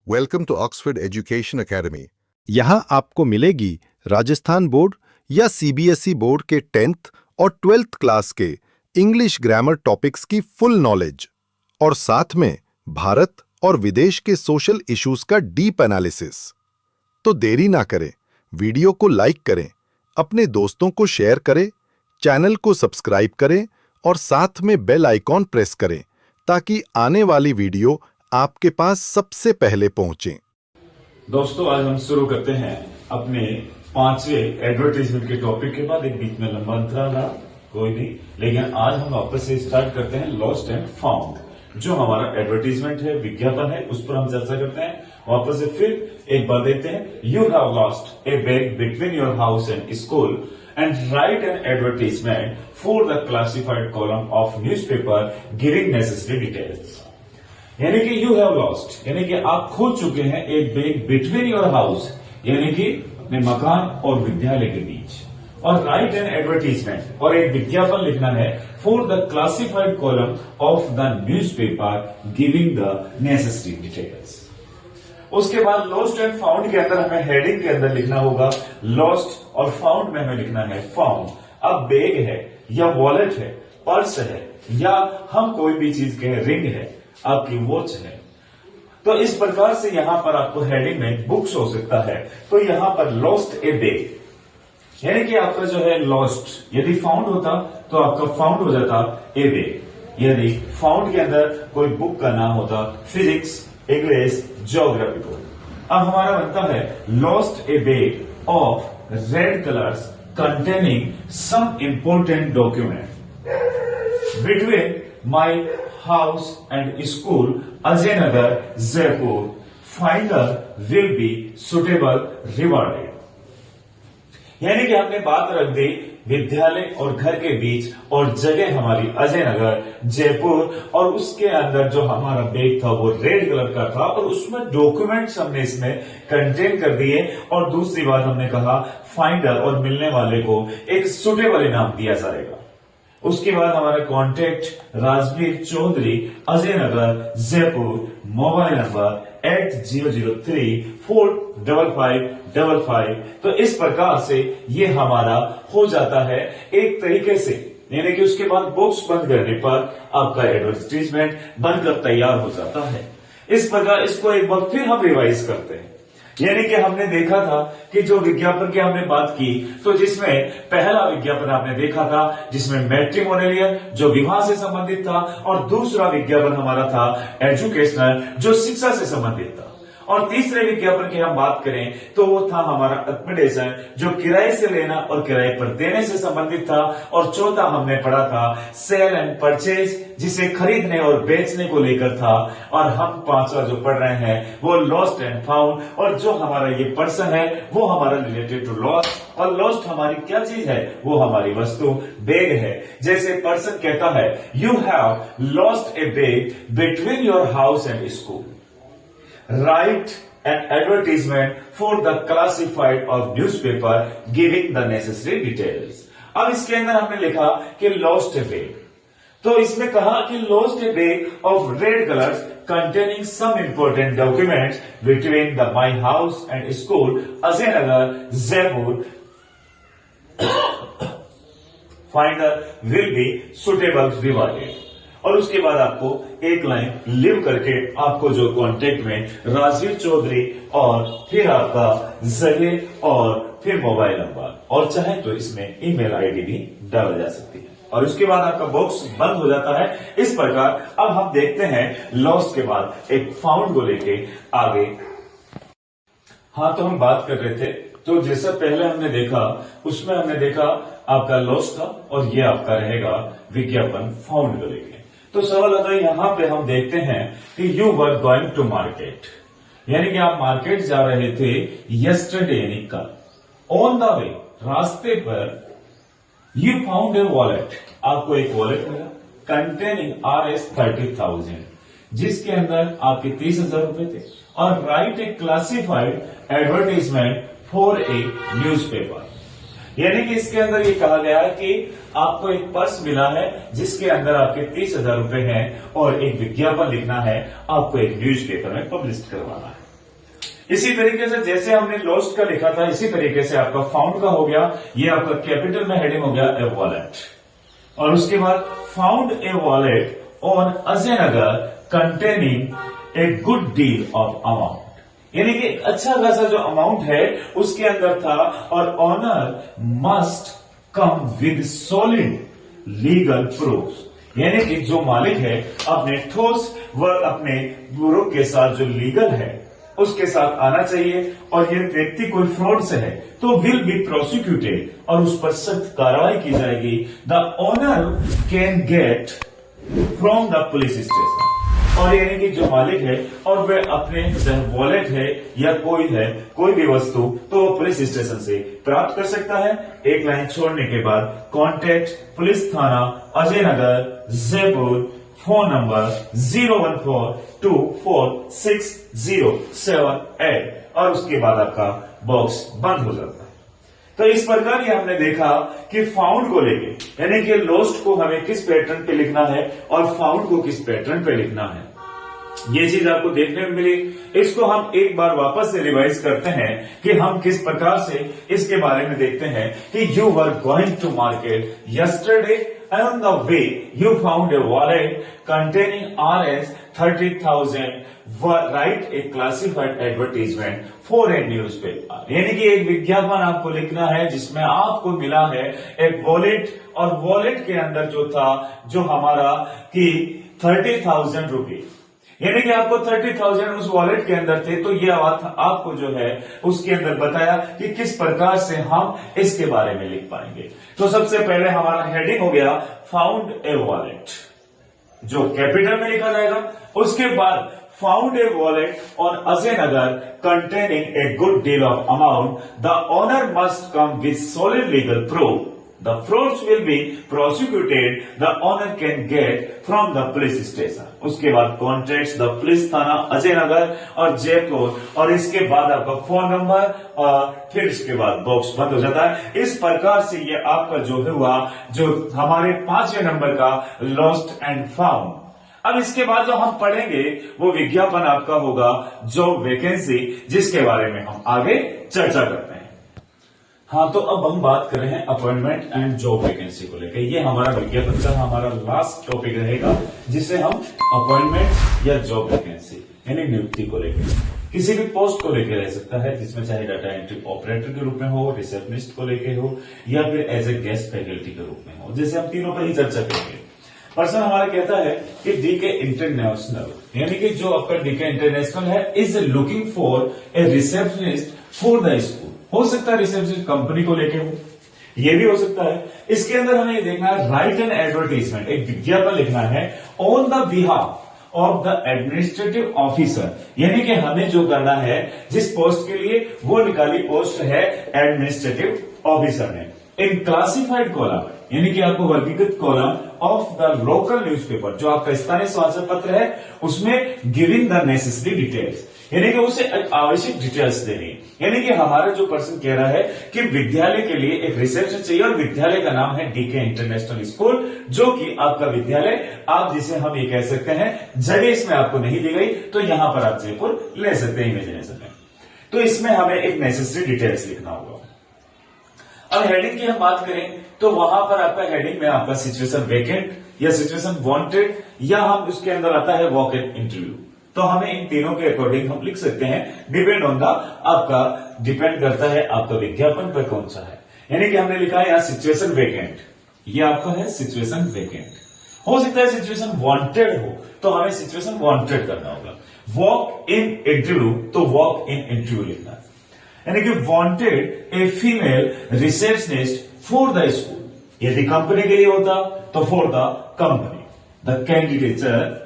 Welcome to Oxford Education Academy. यहाँ आपको मिलेगी राजस्थान बोर्ड या सीबीएसई बोर्ड के 10th और 12th क्लास के इंग्लिश ग्रामर टॉपिक्स की फुल नॉलेज और साथ में भारत और विदेश के सोशल इश्यूज का डीप एनालिसिस। तो देरी ना करें, वीडियो को लाइक करें, अपने दोस्तों को शेयर करें, चैनल को सब्सक्राइब करें और साथ में बेल आइकॉन प्रेस करें ताकि आने वाली वीडियो आपके पास सबसे पहले पहुंचे। दोस्तों, आज हम शुरू करते हैं अपने 5वें एडवर्टाइजमेंट के टॉपिक के बाद। एक बीच में लंबा अंतराल रहा, कोई नहीं, लेकिन आज हम वापस से स्टार्ट करते हैं लॉस्ट एंड फाउंड। जो हमारा एडवर्टाइजमेंट है, विज्ञापन है, उस पर हम चर्चा करते हैं। वापस से फिर एक बार देखते हैं। You have lost a bag between your house and school and right an advertisement for the classified column of newspaper giving necessary details. यानी कि यू हैव लॉस्ट, यानी कि आप खो चुके हैं एक बैग बिटवीन योर हाउस, यानी कि अपने मकान और विद्यालय के बीच, और राइट एन एडवर्टीजमेंट, और एक विज्ञापन लिखना है for the classified column of the newspaper giving the necessary details. उसके बाद लॉस्ट एंड फाउंड के अंदर हमें हेडिंग के अंदर लिखना होगा लॉस्ट, और फाउंड में हमें लिखना है फाउंड। अब बैग है या वॉलेट है, पर्स है, या हम कोई भी चीज कहें, रिंग है, आपकी वॉच है, तो इस प्रकार से यहां पर आपको हेडिंग में बुक्स हो सकता है। तो यहां पर लॉस्ट ए बैग, यानी कि आपका जो है लॉस्ट, यदि फाउंड होता तो आपका फाउंड हो जाता ए बैग। यदि फाउंड के अंदर कोई बुक का नाम होता, फिजिक्स, इंग्लिश, ज्योग्राफी को। अब हमारा बनता है lost a bag of red colours containing some important document between my house and school, Ajay Nagar, Jaipur. Finder will be suitable rewarded. यानी कि हमने बात रख दी विद्यालय और घर के बीच, और जगह हमारी अजय नगर, जयपुर, और उसके अंदर जो हमारा बैग था वो रेड कलर का था, और उसमें डॉक्यूमेंट्स हमने इसमें कंटेन कर दिए। और दूसरी बात हमने कहा फाइंडर और मिलने वाले को एक सुटेबल इनाम दिया जाएगा। उसके बाद हमारा contact Rajveer Chaudhary, Ajay Nagar, Jaipur, mobile number 8003455555। तो इस प्रकार से ये हमारा हो जाता है एक तरीके से, यानी कि उसके बाद बॉक्स बंद करने पर आपका एडवर्टाइजमेंट बनकर तैयार हो जाता है। इस प्रकार इसको एक बार फिर हम रिवाइज करते हैं। यानी कि हमने देखा था कि जो विज्ञापन की हमने बात की, तो जिसमें पहला विज्ञापन आपने देखा था जिसमें मैट्रिमोनियल, जो विवाह से संबंधित था, और दूसरा विज्ञापन हमारा था एजुकेशनल, जो शिक्षा से संबंधित था। और तीसरे विज्ञापन की हम बात करें तो वो था हमारा अकोमोडेशन, जो किराए से लेना और किराए पर देने से संबंधित था। और चौथा हमने पढ़ा था सेल एंड परचेज, जिसे खरीदने और बेचने को लेकर था। और हम पांचवा जो पढ़ रहे हैं वो लॉस्ट एंड फाउंड, और जो हमारा ये पर्सन है वो हमारा रिलेटेड टू लॉस्ट। और लॉस्ट हमारी क्या चीज है? वो हमारी वस्तु बैग है। जैसे पर्सन कहता है you have lost a bag between your house and school, write an advertisement for the classified or newspaper giving the necessary details। अब इसके अंदर हमने लिखा कि lost a bag, तो इसमें कहा कि lost a bag of red colors containing some important documents between the my house and school, Ajay Nagar, Jaipur. Finder will be suitable rewarded। और उसके बाद आपको एक लाइन लिव करके आपको जो कांटेक्ट में राजवीर चौधरी, और फिर आपका जगह, और फिर मोबाइल नंबर, और चाहे तो इसमें ईमेल आईडी भी डाला जा सकती है। और उसके बाद आपका बॉक्स बंद हो जाता है। इस प्रकार अब हम देखते हैं लॉस्ट के बाद एक फाउंड को लेके आगे। हाँ, तो हम बात कर रहे थे, तो जैसा पहले हमने देखा उसमें हमने देखा आपका लॉस्ट था, और ये आपका रहेगा विज्ञापन फाउंड को लेके। तो सवाल आता है यहां पे हम देखते हैं कि you were going to market, यानी कि आप मार्केट जा रहे थे यस्टरडे, यानी कल। ऑन द वे, रास्ते पर, यू फाउंड ए वॉलेट, आपको एक वॉलेट मिला कंटेनिंग Rs30,000, जिसके अंदर आपके 30,000 रुपए थे। और right A classified advertisement for a newspaper, यानी कि इसके अंदर ये कहा गया है कि आपको एक पर्स मिला है जिसके अंदर आपके 30,000 रुपए हैं, और एक विज्ञापन लिखना है, आपको एक न्यूज़पेपर में पब्लिश करवाना है। इसी तरीके से जैसे हमने लॉस्ट का लिखा था, इसी तरीके से आपका फाउंड का हो गया, ये आपका कैपिटल में हेडिंग हो गया ए वॉलेट। और उसके बाद found a wallet on Ajay Nagar containing a good deal of amount, यानी कि अच्छा खासा जो अमाउंट है उसके अंदर था, और owner must come with solid legal proof, यानी कि जो मालिक है अपने ठोस व अपने प्रूफ के साथ जो लीगल है उसके साथ आना चाहिए, और ये व्यक्ति कोई फ्रॉड से है तो विल बी प्रोसिक्यूटेड, और उस पर सख्त कार्रवाई की जाएगी। The owner can get from the police station, और यानी कि जो मालिक है और वह अपने चाहे वॉलेट है या कोई भी वस्तु तो वो पुलिस स्टेशन से प्राप्त कर सकता है। एक लाइन छोड़ने के बाद कॉन्टैक्ट पुलिस थाना अजय नगर जयपुर, फोन नंबर 014246078, और उसके बाद आपका बॉक्स बंद हो जाता है। तो इस प्रकार ये हमने देखा कि फाउंड को लेके, यानी कि लॉस्ट को हमें किस पैटर्न पे लिखना है और फाउंड को किस पैटर्न पे लिखना है, ये चीज आपको देखने में मिली। इसको हम एक बार वापस से रिवाइज करते हैं कि हम किस प्रकार से इसके बारे में देखते हैं कि you were going to market yesterday and on the way you found a wallet containing Rs 30,000, write a classified advertisement for a newspaper, यानी कि एक विज्ञापन आपको लिखना है जिसमें आपको मिला है एक वॉलेट, और वॉलेट के अंदर जो था जो हमारा कि 30,000 रुपये, यानी कि आपको 30,000 उस वॉलेट के अंदर थे। तो ये आपको जो है उसके अंदर बताया कि किस प्रकार से हम इसके बारे में लिख पाएंगे। तो सबसे पहले हमारा हेडिंग हो गया फाउंड ए वॉलेट, जो कैपिटल में लिखा जाएगा। उसके बाद found a wallet on Ajay Nagar containing a good deal of amount, the owner must come with solid legal proof, the frauds will be prosecuted, the owner can get from the police station। उसके बाद contacts the police थाना अजय नगर और जयपुर, और इसके बाद आपका phone number, और फिर इसके बाद बॉक्स बंद हो जाता है। इस प्रकार से ये आपका जो हुआ जो हमारे 5वें नंबर का लॉस्ट एंड फाउंड। अब इसके बाद जो हम पढ़ेंगे वो विज्ञापन आपका होगा जॉब वैकेंसी, जिसके बारे में हम आगे चर्चा करते हैं। हाँ, तो अब हम बात कर रहे हैं अपॉइंटमेंट एंड जॉब वैकेंसी को लेकर। ये हमारा विज्ञापन का हमारा लास्ट टॉपिक रहेगा, जिसे हम अपॉइंटमेंट या जॉब वैकेंसी यानी नियुक्ति को लेकर, किसी भी पोस्ट को लेकर रह सकता है, जिसमें चाहे डाटा एंट्री ऑपरेटर के रूप में हो, रिसेप्शनिस्ट को लेकर हो, या फिर एज ए गेस्ट फैकल्टी के रूप में हो, जैसे हम तीनों पर ही चर्चा करेंगे। पर्सन हमारा कहता है कि डीके इंटरनेशनल, यानी कि जो आपका डीके इंटरनेशनल है is looking for a receptionist for the school. हो सकता है रिसेप्शनिस्ट कंपनी को लेके हो, ये भी हो सकता है। इसके अंदर हमें ये देखना है राइट एन एडवर्टाइजमेंट, एक विज्ञापन लिखना है on the behalf of the administrative officer, यानी कि हमें जो करना है जिस पोस्ट के लिए वो निकाली पोस्ट है एडमिनिस्ट्रेटिव ऑफिसर ने, इन क्लासिफाइड कॉलम, यानी कि आपको वर्गीकृत column of the local newspaper, जो आपका स्थानीय समाचार पत्र है उसमें गिविंग द नेसेसरी डिटेल्स, यानी कि उसे आवश्यक डिटेल्स देनी। यानी कि हमारा जो पर्सन कह रहा है कि विद्यालय के लिए एक रिसेप्शन चाहिए, और विद्यालय का नाम है डीके इंटरनेशनल स्कूल, जो कि आपका विद्यालय आप जिसे हम ये कह सकते हैं, जगह इसमें आपको नहीं दी गई तो यहां पर आप जयपुर ले सकते हैं इमेजिनेशन में। तो इसमें हमें एक नेसेसरी डिटेल्स लिखना होगा। अब हेडिंग की हम बात करें तो वहां पर आपका हेडिंग में आपका सिचुएशन वेकेंट या सिचुएशन वांटेड, या हम उसके अंदर आता है वॉक इन इंटरव्यू। तो हमें इन तीनों के अकॉर्डिंग हम लिख सकते हैं, डिपेंड ऑन द आपका डिपेंड करता है आपका विज्ञापन पर कौन सा है। यानी कि हमने लिखा है यहाँ सिचुएशन वेकेंट, ये आपका है सिचुएशन वेकेंट। हो सकता है सिचुएशन वांटेड हो तो हमें सिचुएशन वांटेड करना होगा। वॉक इन इंटरव्यू तो वॉक इन इंटरव्यू लिखना है, यानी कि wanted a female receptionist for the school. यदि कंपनी के लिए होता तो for the company. The candidature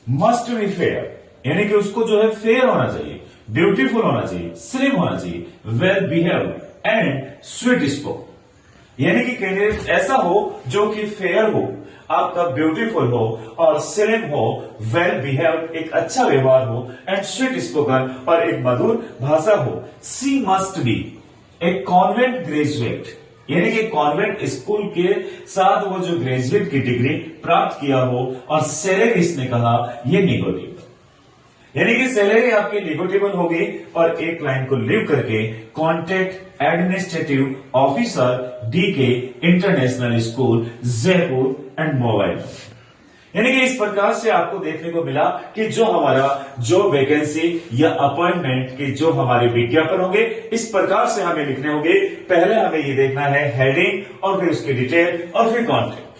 must be fair, यानी कि उसको जो है फेयर होना चाहिए, ब्यूटीफुल होना चाहिए, स्लिम होना चाहिए, well behaved and sweet spoke, यानी कि कैंडिडेट ऐसा हो जो कि फेयर हो, आपका ब्यूटीफुल हो और स्लिम हो, वेल बिहेव्ड एक अच्छा व्यवहार हो, एंड स्वीट स्पोकन और एक मधुर भाषा हो। She must be a convent graduate, यानी कि कॉन्वेंट स्कूल के साथ वो जो ग्रेजुएट की डिग्री प्राप्त किया हो, और सैलरी इसने कहा ये निगेटिव, यानी कि सैलरी आपकी निगोटिएबल होगी और एक लाइन को लीव करके contact administrative officer DK international school Jaipur and mobile. यानी कि इस प्रकार से आपको देखने को मिला कि जो हमारा जो वैकेंसी या अपॉइंटमेंट के जो हमारे विज्ञापन होंगे इस प्रकार से हमें लिखने होंगे। पहले हमें ये देखना है हेडिंग और फिर उसकी डिटेल और फिर कॉन्टेक्ट,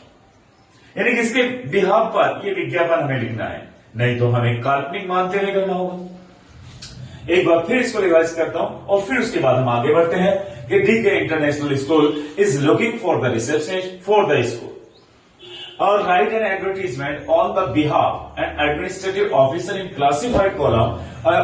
यानी कि इसके बिहाफ पर ये विज्ञापन हमें लिखना है, नहीं तो हमें काल्पनिक मानते हुए करना होगा। एक बार फिर इसको रिवाइज करता हूं और फिर उसके बाद हम आगे बढ़ते हैं कि DK international school is looking for the receptionist for the school or write an advertisement on the behalf and administrative officer in classified column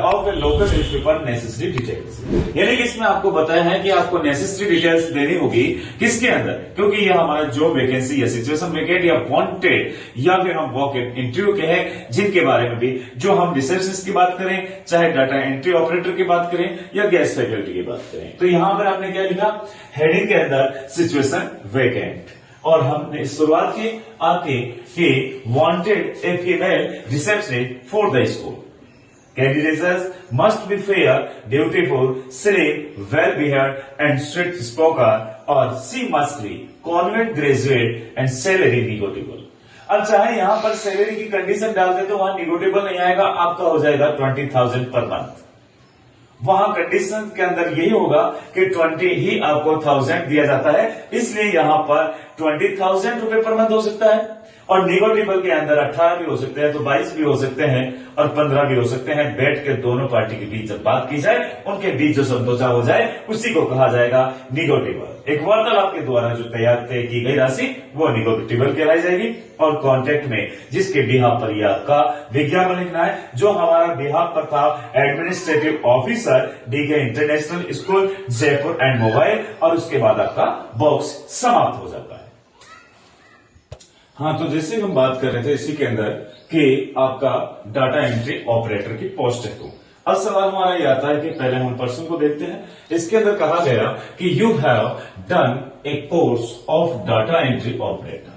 of a local newspaper necessary details। यानी कि इसमें आपको बताया है कि आपको नेसेसरी डिटेल्स देनी होगी किसके अंदर, क्योंकि यह हमारा जॉब वैकेंसी या सिचुएशन वेकेंट या वांटेड या फिर हम वॉक इन इंटरव्यू के हैं, जिनके बारे में भी जो हम रिसेप्शनिस्ट की बात करें, चाहे डाटा एंट्री ऑपरेटर की बात करें या गेस्ट फैकल्टी की बात करें। तो यहां पर आपने क्या लिखा, हेडिंग के अंदर सिचुएशन वेकेंट, और हमने शुरुआत की आके कि wanted a female receptionist for the school. Candidates must be fair, beautiful, slim, well behaved and sweet spoken, और she must be convent graduate and salary negotiable. अब चाहे यहां पर सैलरी की कंडीशन डाल दे तो वहां निगोटिएबल नहीं आएगा, आपका हो जाएगा 20,000 पर मंथ। वहां कंडीशन के अंदर यही होगा कि 20 ही आपको 1000 दिया जाता है, इसलिए यहां पर 20,000 रुपए पर मंथ हो सकता है। और निगोटिएबल के अंदर 18 भी हो सकते हैं, तो 22 भी हो सकते हैं और 15 भी हो सकते हैं। बैठ के दोनों पार्टी के बीच जब बात की जाए, उनके बीच जो समझौता हो जाए उसी को कहा जाएगा निगोटिएबल। एक वार्तालाप के द्वारा जो तैयार तय की गई राशि वो निगोटिएबल कहलाई जाएगी। और कॉन्ट्रैक्ट में जिसके बिहाफ पर यह आपका विज्ञापन लिखना है, जो हमारा बिहाफ पर था administrative officer DK international school Jaipur and mobile, और उसके बाद आपका बॉक्स समाप्त हो जाता है। हाँ, तो जैसे हम बात कर रहे थे इसी के अंदर कि आपका डाटा एंट्री ऑपरेटर की पोस्ट है। तो अब सवाल हमारा ये आता है कि पहले हम पर्सन को देखते हैं। इसके अंदर कहा गया कि you have done a course of data entry operator,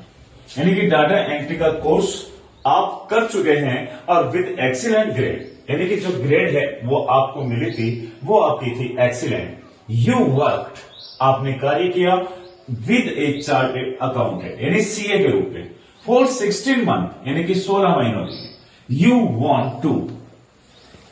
यानी कि डाटा एंट्री का कोर्स आप कर चुके हैं और विद एक्सीलेंट ग्रेड, यानी कि जो ग्रेड है वो आपको मिली थी वो आपकी थी एक्सीलेंट। यू वर्कड, आपने कार्य किया विद ए चार्टेड अकाउंटेंट यानी सीए के रूप में फॉर 16 मंथ, यानी कि 16 महीनों के लिए। You want to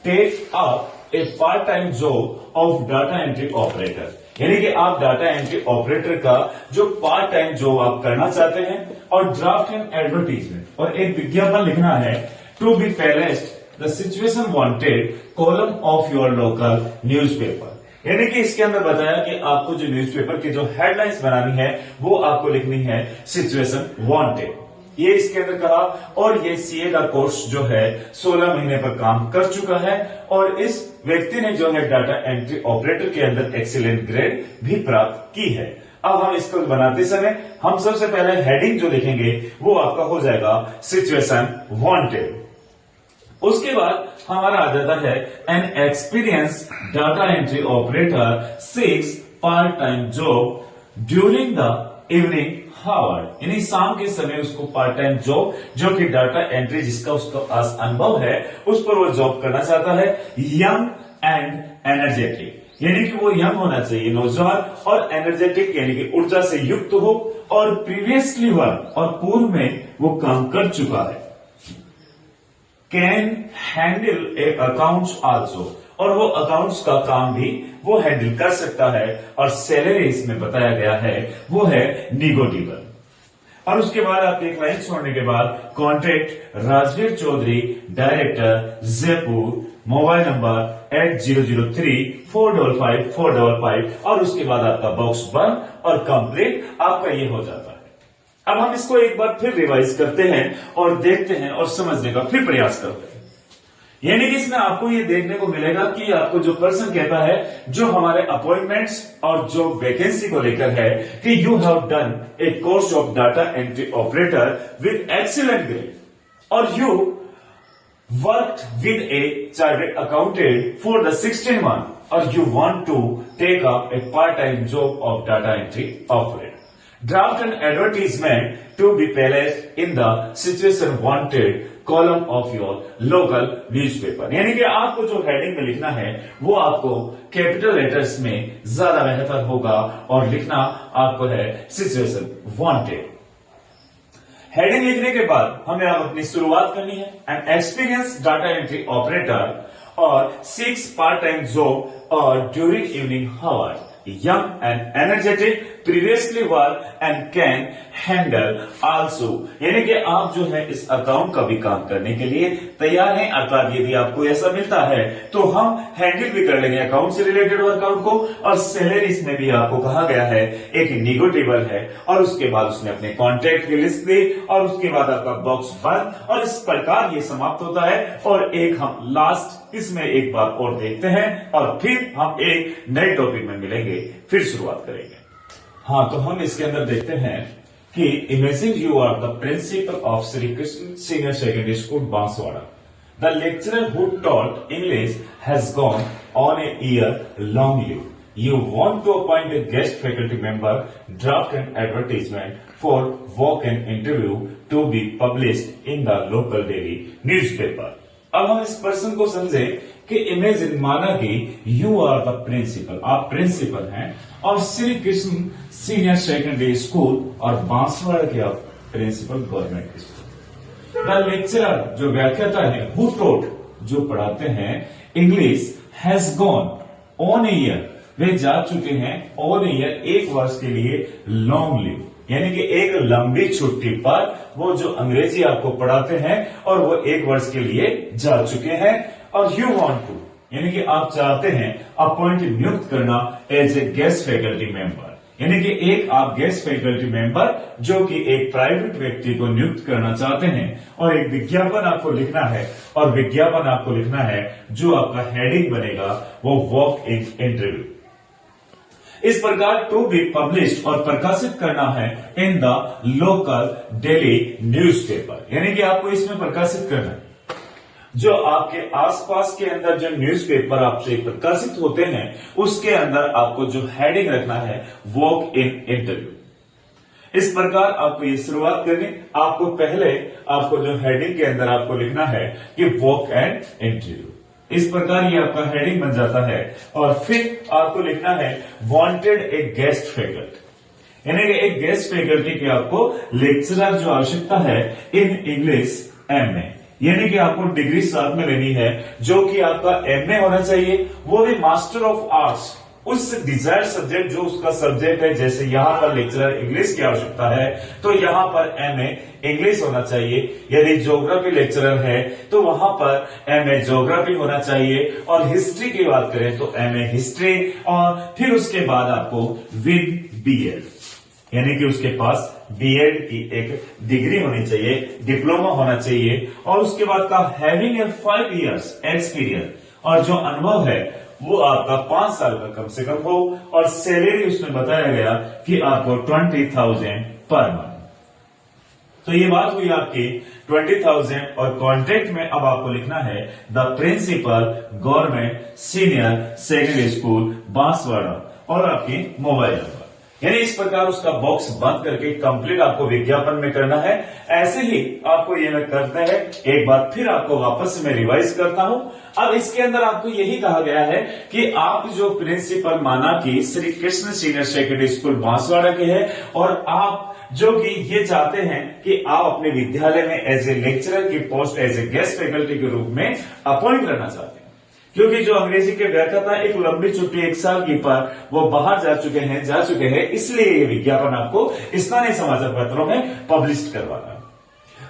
take up a part time job of data entry operator, यानी कि आप डाटा एंट्री ऑपरेटर का जो पार्ट टाइम जॉब आप करना चाहते हैं, और ड्राफ्ट एन एडवर्टीजमेंट, और एक विज्ञापन लिखना है to be placed the situation wanted column of your local newspaper. यानी कि इसके अंदर बताया कि आपको जो न्यूज़पेपर की जो हेडलाइंस बनानी है वो आपको लिखनी है सिचुएशन वांटेड, ये इसके अंदर कहा। और ये सीए का कोर्स जो है 16 महीने पर काम कर चुका है, और इस व्यक्ति ने जो है डाटा एंट्री ऑपरेटर के अंदर एक्सीलेंट ग्रेड भी प्राप्त की है। अब हम इसको बनाते समय हम सबसे पहले हेडिंग जो लिखेंगे वो आपका हो जाएगा सिचुएशन वांटेड। उसके बाद हमारा आ जाता है an experience data entry operator 6 part time job during the evening hour, यानी शाम के समय उसको पार्ट टाइम जॉब जो कि डाटा एंट्री जिसका उसका अनुभव है उस पर वो जॉब करना चाहता है। यंग एंड एनर्जेटिक, यानी कि वो यंग होना चाहिए, नौजवान, और एनर्जेटिक यानी कि ऊर्जा से युक्त हो, और प्रीवियसली वर्क, और पूर्व में वो काम कर चुका है। Can handle A accounts also, और वो अकाउंट्स का काम भी वो हैंडल कर सकता है, और सैलरी इसमें बताया गया है वो है निगोटिएबल। और उसके बाद आप एक लाइन छोड़ने के बाद contact Rajveer Chaudhary director Jaipur, mobile number 8003-455-455, और उसके बाद आपका बॉक्स बंद और कंप्लीट आपका ये हो जाता है। अब हम इसको एक बार फिर रिवाइज करते हैं और देखते हैं और समझने का फिर प्रयास करते हैं। यानी कि इसमें आपको ये देखने को मिलेगा कि आपको जो पर्सन कहता है जो हमारे अपॉइंटमेंट्स और जो वैकेंसी को लेकर है कि you have done a course of data entry operator with excellent grade, और you worked with a chartered accountant for the 16 month, और you want to take up a part time job of data entry operator. Draft an advertisement to be placed in the situation wanted column of your local newspaper. यानी कि आपको जो heading में लिखना है वो आपको कैपिटल लेटर्स में ज्यादा बेहतर होगा और लिखना आपको है सिचुएशन वांटेड। हेडिंग लिखने के बाद हमें अब अपनी शुरुआत करनी है। An experience data entry operator और 6 पार्ट टाइम जॉब और during evening hour, young and energetic, previously worked and can handle also। यानी कि आप जो है इस अकाउंट का भी काम करने के लिए तैयार हैं, अर्थात यदि आपको ऐसा मिलता है तो हम हैंडल भी कर लेंगे अकाउंट से रिलेटेड वर्कआउट को। और सैलरीज में भी आपको कहा गया है एक निगोटिबल है, और उसके बाद उसने अपने कॉन्ट्रैक्ट की लिस्ट दी, और उसके बाद आपका बॉक्स बंद, और इस प्रकार ये समाप्त होता है। और एक हम लास्ट इसमें एक बार और देखते हैं और फिर हम एक नए टॉपिक में मिलेंगे, फिर शुरुआत करेंगे। हाँ, तो हम इसके अंदर देखते हैं कि imagine you are the principal of Shri Krishna senior secondary school Banswara. The lecturer who taught English has gone on a year long leave. You want to appoint a guest faculty member, draft an advertisement for walk-in interview to be published in the local daily newspaper। अब हम इस person को समझे कि imagine माना कि you are the principal, आप principal हैं, और Shri Krishna senior secondary school और बांसवाड़ा के आप principal government school. The lecturer जो व्याख्याता है, हु टॉट जो पढ़ाते हैं English, has gone on a year, वे जा चुके हैं ऑन ए ईयर, एक वर्ष के लिए, लॉन्ग लीव यानी कि एक लंबी छुट्टी पर वो जो अंग्रेजी आपको पढ़ाते हैं और वो एक वर्ष के लिए जा चुके हैं। और यू वांट टू यानी कि आप चाहते हैं अपॉइंट नियुक्त करना as a guest faculty member, यानी कि एक आप गेस्ट फैकल्टी मेंबर जो कि एक प्राइवेट व्यक्ति को नियुक्त करना चाहते हैं, और एक विज्ञापन आपको लिखना है, और विज्ञापन आपको लिखना है जो आपका हेडिंग बनेगा वो वॉक इन इंटरव्यू। इस प्रकार टू बी पब्लिश्ड और प्रकाशित करना है in the local daily newspaper, यानी कि आपको इसमें प्रकाशित करना है जो आपके आसपास के अंदर जो न्यूज़पेपर आपसे प्रकाशित होते हैं उसके अंदर आपको जो हेडिंग रखना है वॉक इन इंटरव्यू। इस प्रकार आपको ये शुरुआत करनी, आपको पहले आपको जो हेडिंग के अंदर आपको लिखना है कि वॉक एंड इंटरव्यू। इस प्रकार ये आपका हेडिंग बन जाता है, और फिर आपको लिखना है वांटेड ए गेस्ट फैकल्टी, यानी कि एक गेस्ट फैकल्टी की आपको लेक्चरर जो आवश्यकता है इन इंग्लिश एमए, यानी कि आपको डिग्री साथ में लेनी है जो कि आपका एमए होना चाहिए, वो भी मास्टर ऑफ आर्ट्स, उस डिजायर्ड सब्जेक्ट जो उसका सब्जेक्ट है। जैसे यहां पर लेक्चरर इंग्लिश की आवश्यकता है तो यहां पर एमए इंग्लिश होना चाहिए। यदि ज्योग्राफी लेक्चरर है तो वहां पर एमए ज्योग्राफी होना चाहिए, और हिस्ट्री की बात करें तो एमए हिस्ट्री, और फिर उसके बाद आपको विद बीएड, यानी कि उसके पास बीएड की एक डिग्री होनी चाहिए, डिप्लोमा होना चाहिए, और उसके बाद का हैविंग ए 5 years एक्सपीरियंस, और जो अनुभव है वो आपका 5 साल का कम से कम हो, और सैलरी उसमें बताया गया कि आपको 20,000 पर मंथ। तो ये बात हुई आपकी 20,000, और कॉन्ट्रैक्ट में अब आपको लिखना है the principal government senior secondary school Banswara, और आपकी मोबाइल नंबर, यानी इस प्रकार उसका बॉक्स बंद करके कंप्लीट आपको विज्ञापन में करना है। ऐसे ही आपको ये मैं करते हैं, एक बार फिर आपको वापस से मैं रिवाइज करता हूं। अब इसके अंदर आपको यही कहा गया है कि आप जो प्रिंसिपल माना कि Shri Krishna senior secondary school Banswara के हैं, और आप जो कि ये चाहते हैं कि आप अपने विद्यालय में एज ए लेक्चरर की post as a guest faculty के रूप में अपॉइंट करना चाहते हैं, क्योंकि जो अंग्रेजी के व्याख्याता एक लंबी छुट्टी 1 साल की पर वो बाहर जा चुके हैं, इसलिए ये विज्ञापन आपको स्थानीय समाचार पत्रों में पब्लिश करवाना है।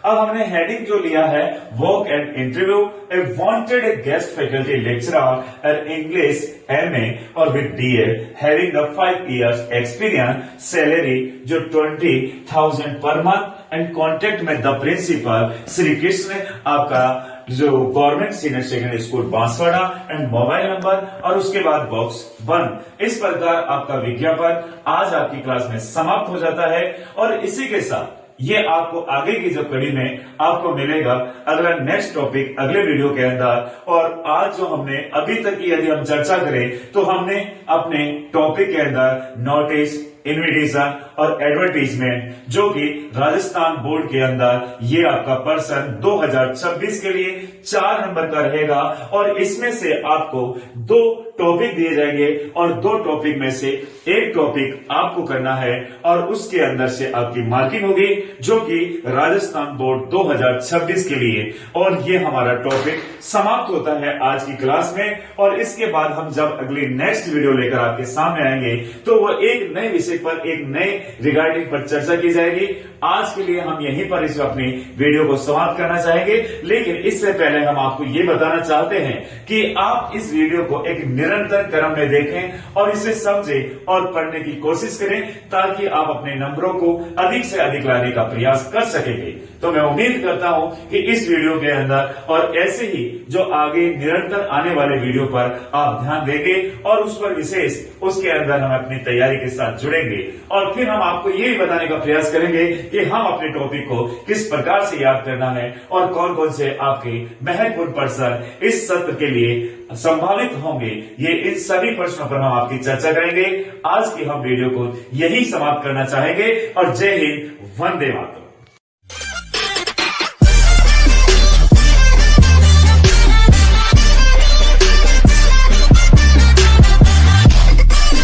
अब हमने हेडिंग जो लिया है walk and interview, a wanted a guest faculty lecturer at English MA और with DEd having the 5 years experience, salary जो 20,000 पर मंथ, एंड कॉन्टेक्ट में द प्रिंसिपल श्री कृष्ण आपका जो government senior secondary school Banswara, and mobile number, और उसके बाद box बंद। इस प्रकार आपका विज्ञापन आज आपकी क्लास में समाप्त हो जाता है, और इसी के साथ ये आपको आगे की जब कड़ी में आपको मिलेगा अगला नेक्स्ट टॉपिक अगले वीडियो के अंदर। और आज जो हमने अभी तक की यदि हम चर्चा करें तो हमने अपने टॉपिक के अंदर नोटिस, इन्विटेशन और एडवर्टीजमेंट, जो कि राजस्थान बोर्ड के अंदर ये आपका पर्सन 2026 के लिए 4 नंबर का रहेगा। और इसमें से आपको 2 टॉपिक दिए जाएंगे और 2 टॉपिक में से एक टॉपिक आपको करना है और उसके अंदर से आपकी मार्किंग होगी, जो कि राजस्थान बोर्ड 2026 के लिए। और ये हमारा टॉपिक समाप्त होता है आज की क्लास में। और इसके बाद हम जब अगली नेक्स्ट वीडियो लेकर आपके सामने आएंगे तो वो एक नए विषय पर, एक नए रिगार्डिंग पर चर्चा की जाएगी। आज के लिए हम यहीं पर इस अपनी वीडियो को समाप्त करना चाहेंगे, लेकिन इससे पहले हम आपको ये बताना चाहते हैं कि आप इस वीडियो को एक निरंतर क्रम में देखें और इसे समझें और पढ़ने की कोशिश करें, ताकि आप अपने नंबरों को अधिक से अधिक लाने का प्रयास कर सकेंगे। तो मैं उम्मीद करता हूं कि इस वीडियो के अंदर और ऐसे ही जो आगे निरंतर आने वाले वीडियो पर आप ध्यान देंगे और उस पर विशेष उसके अंदर हम अपनी तैयारी के साथ जुड़ेंगे और फिर हम आपको ये भी बताने का प्रयास करेंगे कि हम अपने टॉपिक को किस प्रकार से याद करना है और कौन कौन से आपके महत्वपूर्ण प्रश्न इस सत्र के लिए संभावित होंगे। ये इन सभी प्रश्नों पर हम आपकी चर्चा करेंगे। आज की हम वीडियो को यही समाप्त करना चाहेंगे और जय हिंद, वंदे मातरम।